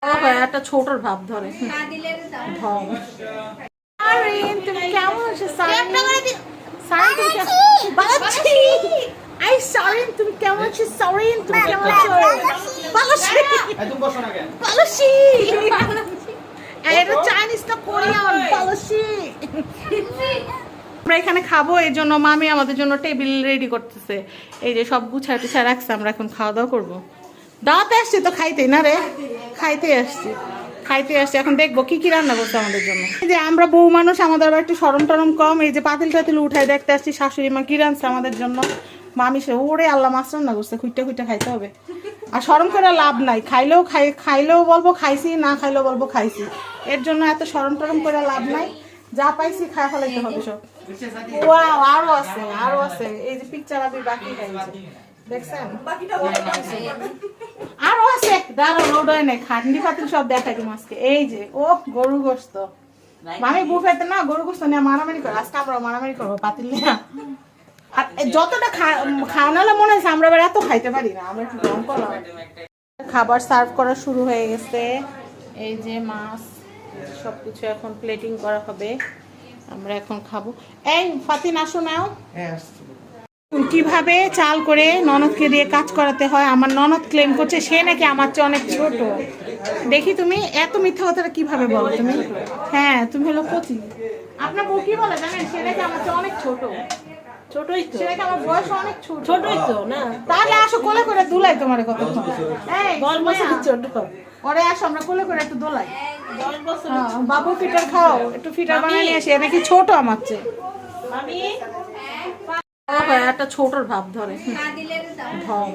একটা ছোটর ভাব ধরে ঢং। সারিন তুমি কেমন আছো? সারিন তুমি কেমন আছো? সারিন তুমি কেমন আছো? পালসি এটা চাইনিজ না কোরিয়ান পালসি। আমরা এখানে খাবো, এই জন্য মামি আমাদের জন্য টেবিল রেডি করতেছে। এই যে সব গুছায় টুছায় রাখছে, আমরা এখন খাওয়া দাওয়া করবো। দাওয়াতে আসছি তো খাইতে না রে, খাইতে আসছি এখন দেখবো কি কি রান্না করছে আমাদের জন্য। এই যে আমরা বউ মানুষ, আমাদের আবার একটু সরম টরম কম। এই যে পাতিল টাতিল উঠাই দেখতে আসছি শাশুড়ি মা কি রান্নাছে আমাদের জন্য। মামি সে ওরে আল্লাহ মাছ রান্না করছে, খুঁটে খুঁটে খাইতে হবে। আর সরম করে লাভ নাই, খাইলেও বলবো খাইছি, না খাইলেও বলবো খাইছি। এর জন্য এত সরম টরম করে লাভ নাই, যা পাইছি খায় ফেলাইতে হবে সব। ওয়াও আরো আছে এই যে পিকচার আমি বাকি খাইছি দেখছেন, আরো আছে দাঁড়ো রোড হয় না, খান্ডি পাতিল সব দেখাই তুমি আজকে। এই যে ও গরু গোস্ত, মামি বুফেতে না গরু গোস্ত নিয়ে মারামারি করে, আজকে আমরা মারামারি করবো পাতিল নিয়ে। আর যতটা খাওয়ানো মনে হয়েছে আমরা এত খাইতে পারি না, আমরা একটু কম করলাম। খাবার সার্ভ করা শুরু হয়ে গেছে। এই যে মাছ সবকিছু এখন প্লেটিং করা হবে, আমরা এখন খাবো। এই ফাতিন আসো নাও, কিভাবে চাল করে ননদকে দিয়ে কাজ করাতে হয়। আমার ননদ ক্লেম করছে সে নাকি আমার চেয়ে অনেক ছোট। দেখি তুমি এত মিথ্যা কথাটা কিভাবে বলো তুমি? হ্যাঁ তুমি হলো কচি। আপনার বউ কি বলে জানেন? সে নাকি আমার চেয়ে অনেক ছোট। ছোটই তো, সে নাকি আমার বয়স অনেক ছোট। ছোটই তো না, তাহলে আসো কোলে করে দুলাই তোমার কত ছোট। ওরে আসো আমরা কোলে করে একটু দোলাই। বাবু ফিটার খাও, একটু ফিটার বানিয়ে নিয়ে আসি, নাকি ছোট আমার চেয়ে। একটা ছোটর ভাব ধরে ঢং।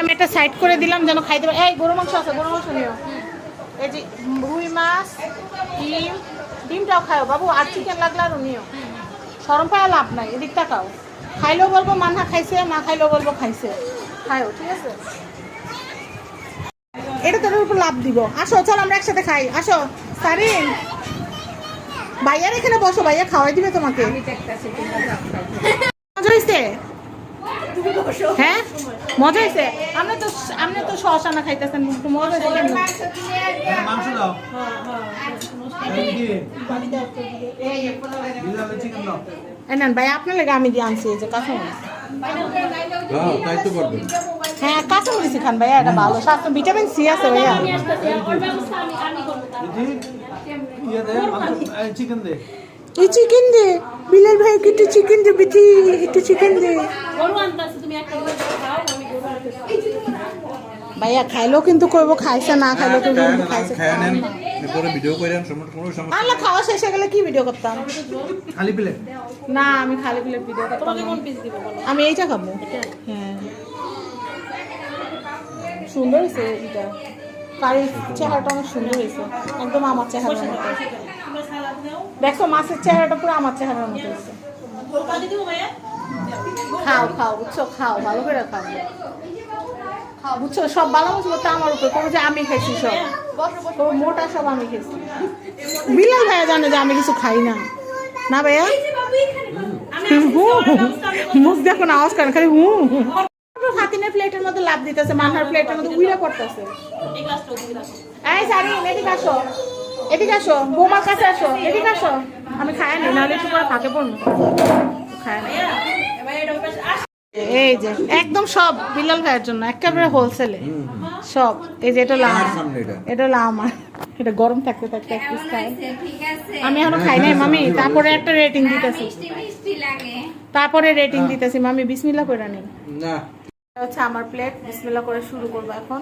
আমি একটা সাইড করে দিলাম যেন খাইতে পারে। এই গরু মাংস আছে, গরু মাংস নিও। এই যে রুই মাছ, ডিমটাও খাও বাবু, আর চিকেন লাগলে আরও নিও। সরম পায়া লাভ নাই, এদিক তাকাও। খাইলেও বলবো মান্না খাইছে, না খাইলেও বলবো খাইছে। খাও ঠিক আছে, এটা তোর উপর লাভ দিব। আসো চল আমরা একসাথে খাই, আসো। সারিন ভাইয়ার এখানে বসো, ভাইয়া খাওয়াই দিবে তোমাকে। মজা হয়েছে? হ্যাঁ মজা হয়েছে। আপনি তো শসা না খাইতেছেন, মজা হয়েছে। নেন ভাই আপনার লেগে আমি দিয়ে আনছি, এই যে কাঁচামরিচ। হ্যাঁ কাঁচামরিচ খান ভাইয়া, এটা ভালো স্বাস্থ্য, ভিটামিন সি আছে ভাইয়া। এই চিকেন দে বিলাল ভাই, একটু চিকেন দে বিথি, একটু চিকেন দে। ভাইয়া খাইলেও কিন্তু কইবো খাইছে, না খাইলেও কিন্তু খাইছে। আল্লাহ খাওয়া শেষ হয়ে গেলে কি ভিডিও করতাম? খালি প্লেট না, আমি খালি প্লেট ভিডিও করতাম। আমি এইটা খাবো। হ্যাঁ সুন্দর হয়েছে এটা, কারির চেহারাটা অনেক সুন্দর হয়েছে, একদম আমার চেহারার মতো। দেখো মাছের চেহারাটা পুরো আমার চেহারার মতো হয়েছে। খাও খাও বুঝছো, খাও ভালো করে খাও, বুঝছো। সব ভালো মতো করতে আমার উপর কোনো, যে আমি খাইছি সব মোটা, সব আমি খাইছি। বিলাল ভাইয়া জানে যে আমি কিছু খাই না। না ভাইয়া মুখ দেখো না, আওয়াজ করেন খালি হু। ফাতিনের প্লেটের মধ্যে লাভ দিতেছে, মান্নার প্লেটের মধ্যে উইরা পড়তেছে। এই সারিন এদিকে আসো, এদিকে আসো, বৌমার কাছে আসো, এদিকে আসো। আমি খাই নি, নাহলে একটু পরে ফাঁকে পড়বো। খায় না। এই যে একদম সব বিলাল ভাইয়ের জন্য একেবারে হোলসেলে সব। এই যে এটা লাম, এটা লাম, এটা গরম থাকতে থাকতে এক পিস খাই। আমি এখনো খাই নাই মামি, তারপরে একটা রেটিং দিতেছি, মামি বিসমিল্লাহ করে নিন। হচ্ছে আমার প্লেট, বিসমিল্লাহ করে শুরু করবো এখন।